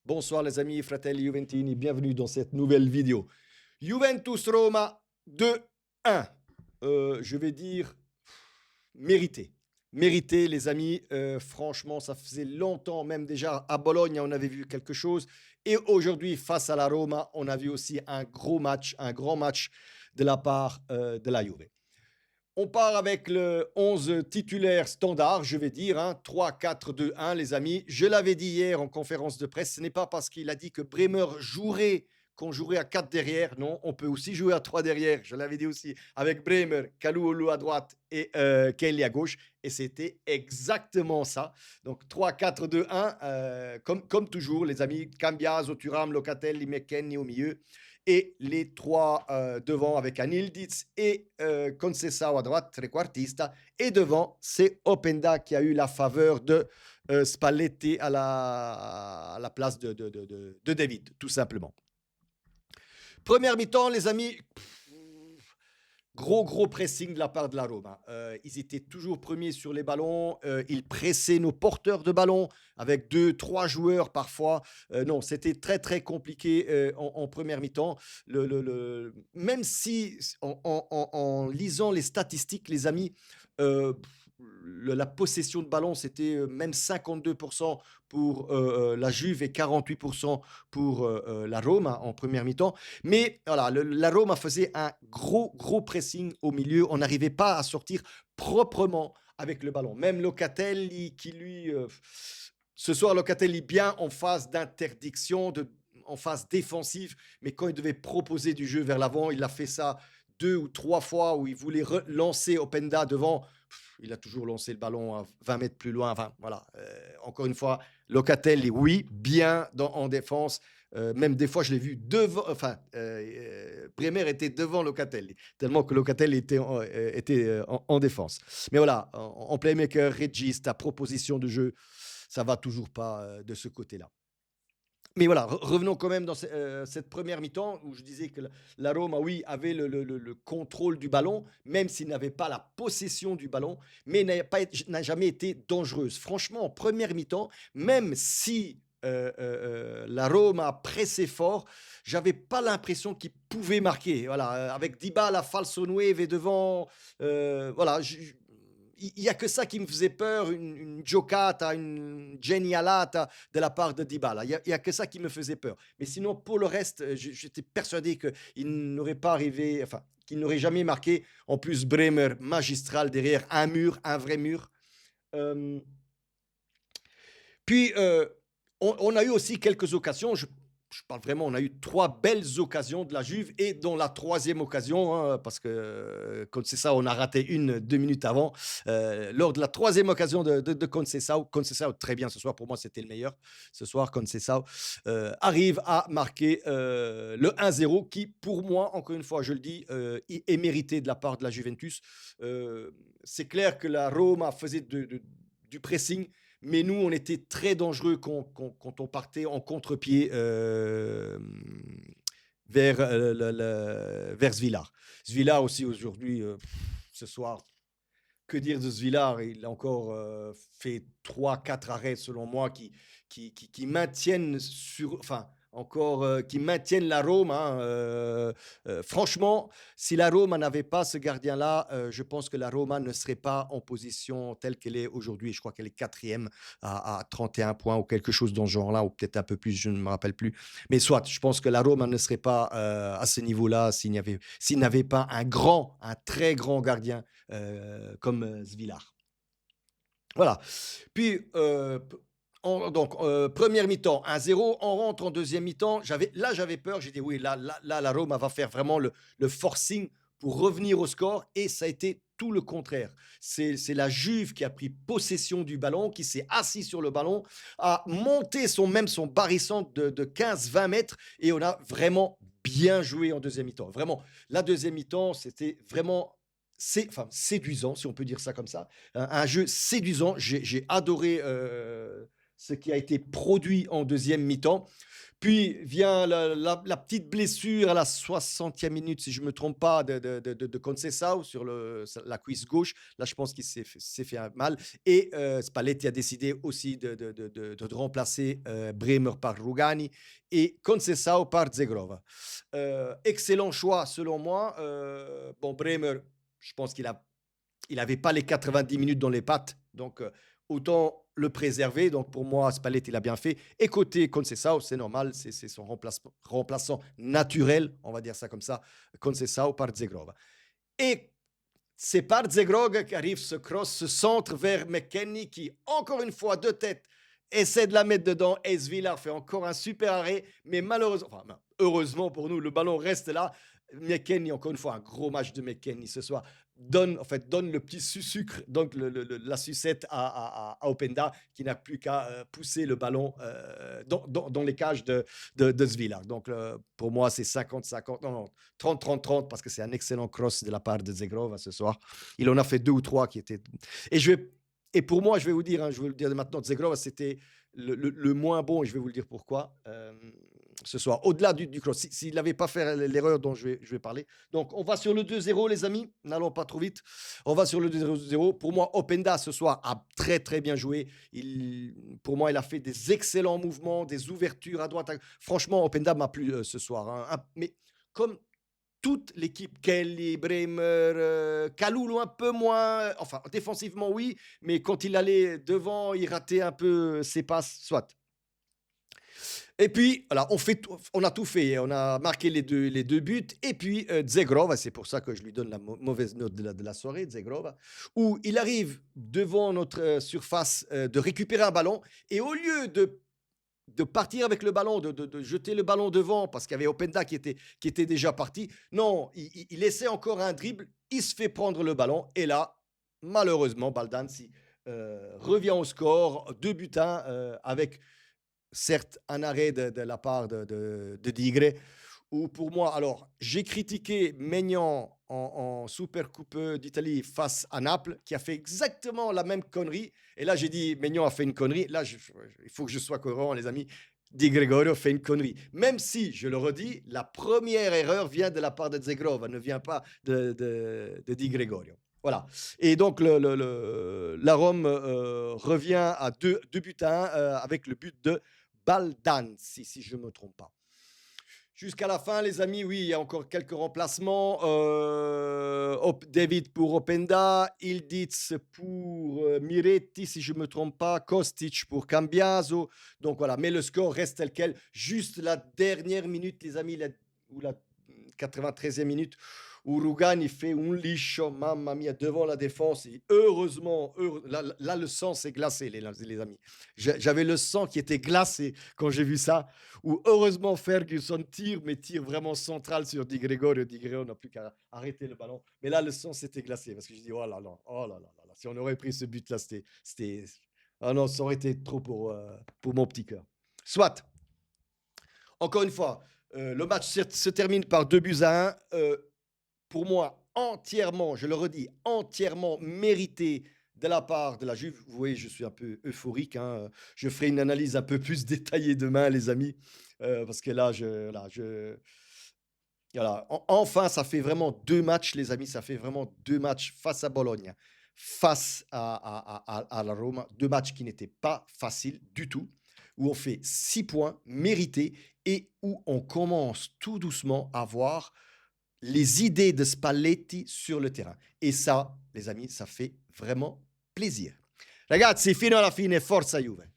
Bonsoir les amis, fratelli Juventini, bienvenue dans cette nouvelle vidéo. Juventus-Roma 2-1. Je vais dire mérité. Mérité les amis, franchement ça faisait longtemps, même déjà à Bologne on avait vu quelque chose. Et aujourd'hui face à la Roma, on a vu aussi un gros match, un grand match de la part de la Juve. On part avec le 11 titulaire standard, je vais dire, hein, 3-4-2-1, les amis. Je l'avais dit hier en conférence de presse, ce n'est pas parce qu'il a dit que Bremer jouerait, qu'on jouerait à 4 derrière. Non, on peut aussi jouer à 3 derrière. Je l'avais dit aussi, avec Bremer, Kalulu à droite et Kelly à gauche. Et c'était exactement ça. Donc 3-4-2-1, comme toujours, les amis. Cambiaso, Thuram, Locatelli, McKennie au milieu et les trois devant avec Anilditz et Conceição à droite, trequartista. Et devant, c'est Openda qui a eu la faveur de Spalletti à la place de David, tout simplement. Première mi-temps, les amis, gros pressing de la part de la Roma. Ils étaient toujours premiers sur les ballons. Ils pressaient nos porteurs de ballon avec 2, 3 joueurs parfois. Non, c'était très compliqué en première mi-temps. Même si, en lisant les statistiques, les amis, euh, la possession de ballon, c'était même 52% pour la Juve et 48% pour la Roma en première mi-temps. Mais voilà, la Roma faisait un gros pressing au milieu. On n'arrivait pas à sortir proprement avec le ballon. Même Locatelli, qui lui, ce soir, Locatelli bien en phase d'interdiction, en phase défensive, mais quand il devait proposer du jeu vers l'avant, il a fait ça 2 ou 3 fois où il voulait lancer Openda devant. Il a toujours lancé le ballon à 20 mètres plus loin. Enfin, voilà. Encore une fois, Locatelli, oui, bien en défense. Même des fois, je l'ai vu devant. Enfin, Bremer était devant Locatelli, tellement que Locatelli était en défense. Mais voilà, en playmaker, regista, proposition de jeu, ça va toujours pas de ce côté-là. Mais voilà, revenons quand même dans cette première mi-temps où je disais que la Roma, oui, avait le contrôle du ballon, même s'il n'avait pas la possession du ballon, mais n'a jamais été dangereuse. Franchement, en première mi-temps, même si la Roma pressait fort, j'avais pas l'impression qu'il pouvait marquer. Voilà, avec Dybala, falso nueve devant, voilà, il n'y a que ça qui me faisait peur, une giocata, une genialata de la part de Dybala. Il y a que ça qui me faisait peur. Mais sinon, pour le reste, j'étais persuadé qu'il n'aurait pas arrivé, enfin, qu'il n'aurait jamais marqué. En plus, Bremer, magistral derrière, un mur, un vrai mur. Euh, puis, on a eu aussi quelques occasions. Je parle vraiment, on a eu 3 belles occasions de la Juve et dans la troisième occasion, hein, parce que comme c'est ça, on a raté une 2 minutes avant. Lors de la troisième occasion de Conceição, très bien ce soir, pour moi c'était le meilleur ce soir. Conceição arrive à marquer le 1-0 qui, pour moi, encore une fois, je le dis, est mérité de la part de la Juventus. C'est clair que la Roma faisait du pressing, mais nous, on était très dangereux quand on partait en contre-pied vers Svilar. Svilar aussi aujourd'hui, ce soir, que dire de Svilar? Il a encore fait 3, 4 arrêts, selon moi, qui maintiennent enfin, encore, qui maintiennent la Rome, hein. Franchement, si la Roma n'avait pas ce gardien-là, je pense que la Roma ne serait pas en position telle qu'elle est aujourd'hui. Je crois qu'elle est quatrième à 31 points ou quelque chose dans ce genre-là, ou peut-être un peu plus, je ne me rappelle plus. Mais soit, je pense que la Roma ne serait pas à ce niveau-là s'il n'avait pas un très grand gardien comme Svilar. Voilà. Puis, donc, première mi-temps, 1-0. On rentre en deuxième mi-temps. J'avais peur. J'ai dit, oui, là, la Roma va faire vraiment le forcing pour revenir au score. Et ça a été tout le contraire. C'est la Juve qui a pris possession du ballon, qui s'est assis sur le ballon, a monté son barycentre de 15-20 mètres. Et on a vraiment bien joué en deuxième mi-temps. Vraiment, la deuxième mi-temps, c'était vraiment enfin, séduisant, si on peut dire ça comme ça. Un jeu séduisant. J'ai adoré ce qui a été produit en deuxième mi-temps. Puis vient la petite blessure à la 60e minute, si je ne me trompe pas, de Conceição sur la cuisse gauche. Là, je pense qu'il s'est fait un mal. Et Spalletti a décidé aussi de remplacer Bremer par Rugani et Conceição par Zegrova. Excellent choix, selon moi. Bon, Bremer, je pense il n'avait pas les 90 minutes dans les pattes. Donc, autant le préserver. Donc, pour moi, Spalletti l'a bien fait. Et côté Conceição, c'est normal, c'est son remplaçant naturel, on va dire ça comme ça, Conceição par Zegrova. Et c'est par Zegrova qu'arrive ce cross, ce centre vers McKennie qui, encore une fois, de tête, essaie de la mettre dedans. Et Svilar fait encore un super arrêt. Mais malheureusement, enfin, heureusement pour nous, le ballon reste là. McKennie, encore une fois, un gros match de McKennie ce soir, donne le petit sucre, donc la sucette à Openda, qui n'a plus qu'à pousser le ballon dans les cages de Svilar. Donc, pour moi, c'est 50-50, non, 30-30-30, parce que c'est un excellent cross de la part de Zegrova ce soir. Il en a fait 2 ou 3 qui étaient... Et pour moi, je vais vous dire, je vais le dire maintenant, Zegrova, c'était le moins bon, et je vais vous le dire pourquoi ce soir, au-delà du cross, s'il n'avait pas fait l'erreur dont je vais parler. Donc, on va sur le 2-0, les amis, n'allons pas trop vite. On va sur le 2-0. Pour moi, Openda, ce soir, a très, très bien joué. Pour moi, il a fait des excellents mouvements, des ouvertures à droite. Franchement, Openda m'a plu ce soir. Hein. Mais comme toute l'équipe, Kelly, Bremer, Kalulu un peu moins, enfin défensivement oui, mais quand il allait devant, il ratait un peu ses passes, soit. Et puis, voilà, on a tout fait, on a marqué les deux buts, et puis Zegrova, c'est pour ça que je lui donne la mauvaise note de la soirée, Zegrova, où il arrive devant notre surface de récupérer un ballon, et au lieu de partir avec le ballon, de jeter le ballon devant, parce qu'il y avait Openda qui était déjà parti. Non, il essaie encore un dribble, il se fait prendre le ballon, et là, malheureusement, Baldanzi revient au score, 2-1, avec certes un arrêt de la part de Digre, où pour moi, alors, j'ai critiqué Maignan en Super Coupe d'Italie face à Naples, qui a fait exactement la même connerie. Et là, j'ai dit, Maignan a fait une connerie. Là, il faut que je sois cohérent, les amis. Di Gregorio fait une connerie. Même si, je le redis, la première erreur vient de la part de Zegrova, ne vient pas de Di Gregorio. Voilà. Et donc, la Rome revient à 2-1 avec le but de Baldanzi, si je ne me trompe pas. Jusqu'à la fin, les amis, oui, il y a encore quelques remplacements. David pour Openda, Ildiz pour Miretti, si je ne me trompe pas, Kostic pour Cambiaso. Donc voilà, mais le score reste tel quel. Juste la dernière minute, les amis, ou la 93e minute, où Rugani fait un liscio, mamma mia, devant la défense. Et heureusement, là, le sang s'est glacé, les amis. J'avais le sang qui était glacé quand j'ai vu ça. Où heureusement, Ferguson tire, mais tire vraiment central sur Di Gregorio. Di Gregorio n'a plus qu'à arrêter le ballon. Mais là, le sang s'était glacé. Parce que je dis, oh là là, oh là là là. Si on aurait pris ce but-là, c'était... Ah non, ça aurait été trop pour mon petit cœur. Soit. Encore une fois, le match se termine par 2-1. Pour moi, entièrement, je le redis, entièrement mérité de la part de la Juve. Vous voyez, je suis un peu euphorique. Hein. Je ferai une analyse un peu plus détaillée demain, les amis. Parce que là, voilà. Enfin, ça fait vraiment 2 matchs, les amis. Ça fait vraiment 2 matchs face à Bologne, face à la Rome. 2 matchs qui n'étaient pas faciles du tout. Où on fait 6 points mérités et où on commence tout doucement à voir les idées de Spalletti sur le terrain. Et ça, les amis, ça fait vraiment plaisir. Ragazzi, fino alla fine, forza Juve!